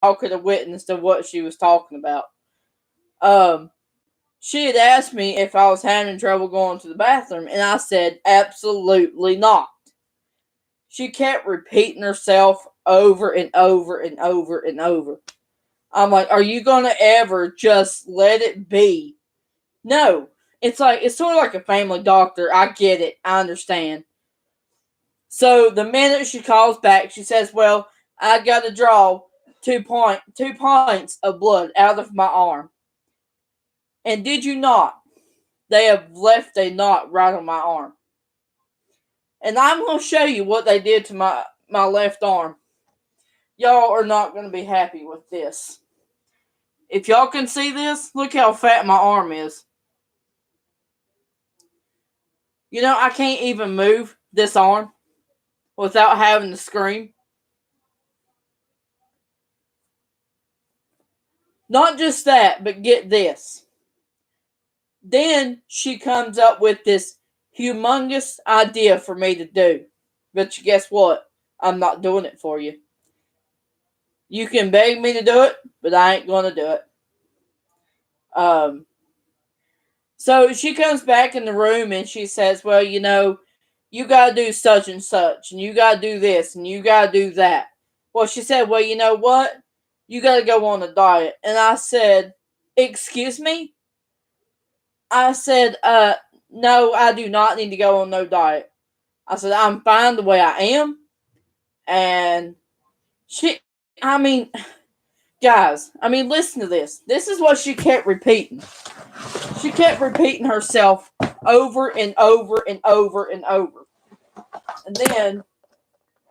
could have witnessed of what she was talking about. Um, she had asked me if I was having trouble going to the bathroom, and I said absolutely not. She kept repeating herself over and over and over and over. I'm like, are you gonna ever just let it be? No. It's sort of like a family doctor. I get it. I understand. So the minute she calls back, she says, well, I gotta draw 2 pints of blood out of my arm. And did you not? They have left a knot right on my arm. And I'm gonna show you what they did to my left arm. Y'all are not gonna be happy with this. If y'all can see this, look how fat my arm is. You know, I can't even move this arm without having to scream. Not just that, but get this. Then she comes up with this humongous idea for me to do. But guess what? I'm not doing it for you. You can beg me to do it, but I ain't going to do it. Um, so she comes back in the room and she says, well, you know, you got to do such and such, and you got to do this, and you got to do that. Well, she said, well, you know what? You got to go on a diet. And I said, excuse me? I said, no, I do not need to go on no diet. I said, I'm fine the way I am. And I mean, guys, listen to this. This is what she kept repeating. She kept repeating herself over and over and over and over. And then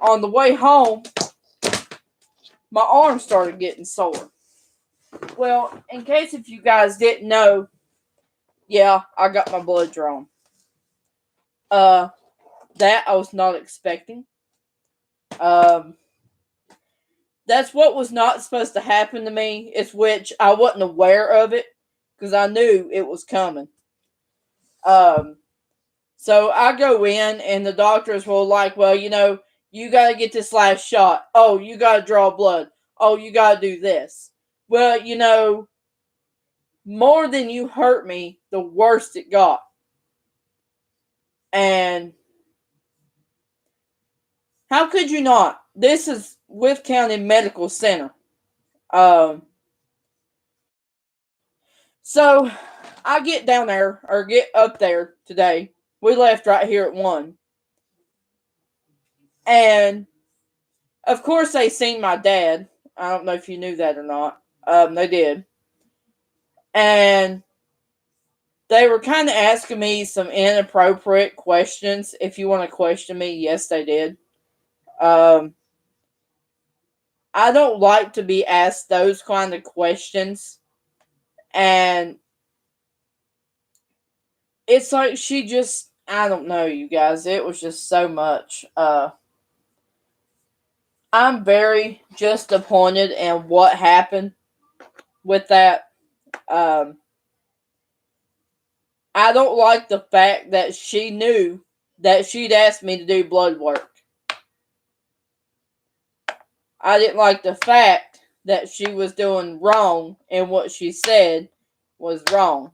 on the way home, my arm started getting sore. Well, in case if you guys didn't know, yeah, I got my blood drawn. That I was not expecting. Um, that's what was not supposed to happen to me. It's which I wasn't aware of it because I knew it was coming. Um, so I go in and the doctors were like, well, you know, you got to get this last shot. Oh, you got to draw blood. Oh, you got to do this. Well, you know, more than you hurt me, the worse it got. And how could you not? This is Wythe County Medical Center. Um, so I get down there or get up there today. We left right here at 1. And of course they seen my dad. I don't know if you knew that or not. They did. And they were kind of asking me some inappropriate questions. If you want to question me, yes, they did. Um, I don't like to be asked those kind of questions. And it's like she just, I don't know, you guys. It was just so much. I'm very disappointed in what happened with that. Um, I don't like the fact that she knew that she'd asked me to do blood work. I didn't like the fact that she was doing wrong and what she said was wrong.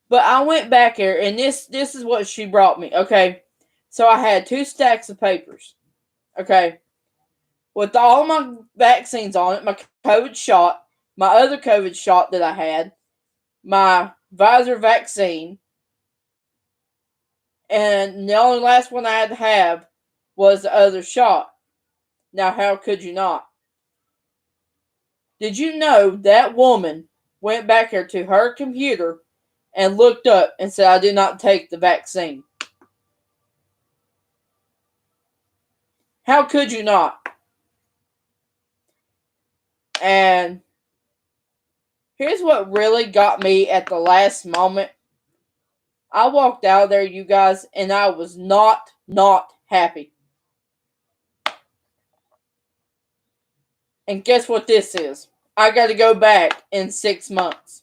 But I went back here and this is what she brought me. Okay. So I had 2 stacks of papers. Okay. With all my vaccines on it, my COVID shot, my other COVID shot that I had, my Pfizer vaccine, and the only last one I had to have was the other shot. Now, how could you not? Did you know that woman went back here to her computer and looked up and said, I did not take the vaccine? How could you not? And here's what really got me at the last moment. I walked out of there, you guys, and I was not happy. And guess what this is? I got to go back in 6 months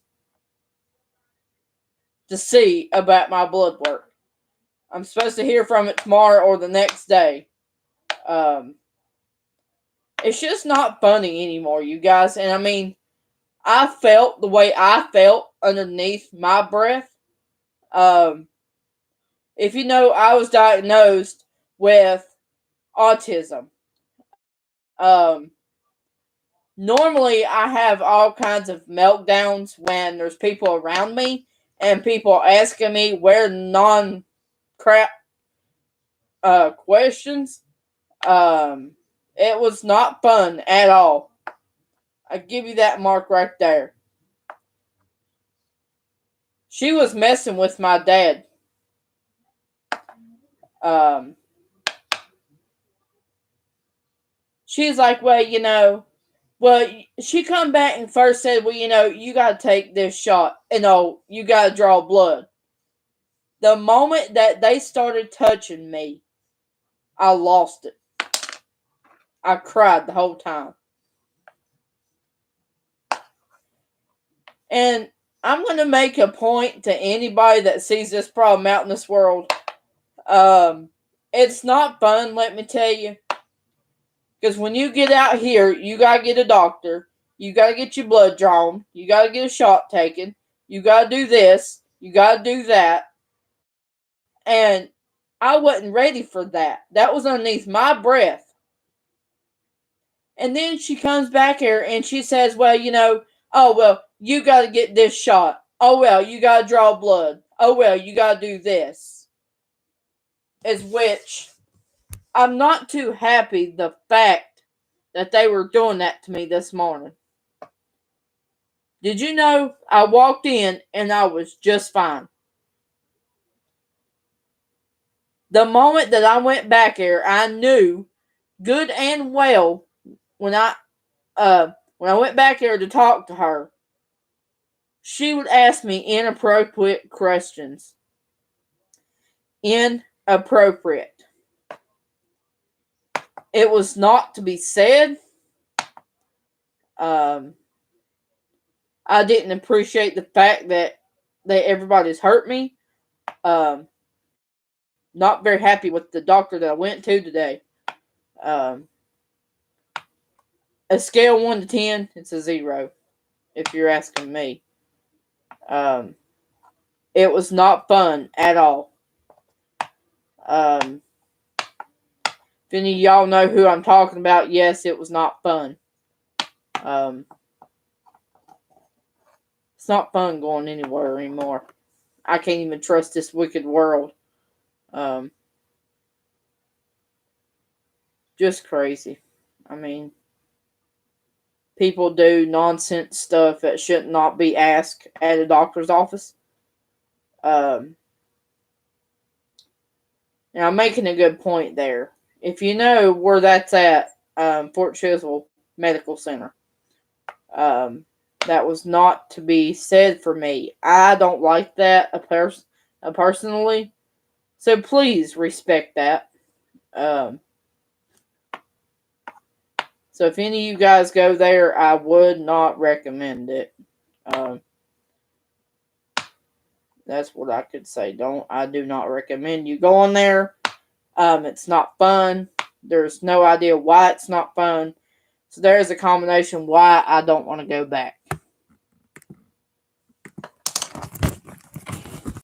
to see about my blood work. I'm supposed to hear from it tomorrow or the next day. Um, It's just not funny anymore, you guys. And I mean, I felt the way I felt underneath my breath. If you know, I was diagnosed with autism. Normally, I have all kinds of meltdowns when there's people around me and people asking me where non crap questions. It was not fun at all. I give you that mark right there. She was messing with my dad. She's like, she come back and first said, you got to take this shot. You got to draw blood. The moment that they started touching me, I lost it. I cried the whole time. And I'm going to make a point to anybody that sees this problem out in this world. It's not fun, let me tell you. Because when you get out here, you got to get a doctor. You got to get your blood drawn. You got to get a shot taken. You got to do this. You got to do that. And I wasn't ready for that. That was underneath my breath. And then she comes back here and she says, you got to get this shot. You got to draw blood. You got to do this. As which, I'm not too happy the fact that they were doing that to me this morning. Did you know I walked in and I was just fine? The moment that I went back there, I knew good and well when I went back there to talk to her, she would ask me inappropriate questions. Inappropriate. It was not to be said. I didn't appreciate the fact that everybody's hurt me. Not very happy with the doctor that I went to today. A scale of 1 to 10, it's a 0, if you're asking me. It was not fun at all. If any of y'all know who I'm talking about, yes, it was not fun. It's not fun going anywhere anymore. I can't even trust this wicked world. Just crazy. I mean, people do nonsense stuff that should not be asked at a doctor's office. And I'm making a good point there. If you know where that's at, Fort Chiswell Medical Center, that was not to be said for me. I don't like that personally. So please respect that. So if any of you guys go there, I would not recommend it. That's what I could say. I do not recommend you going there. It's not fun. There's no idea why it's not fun. So there's a combination why I don't want to go back.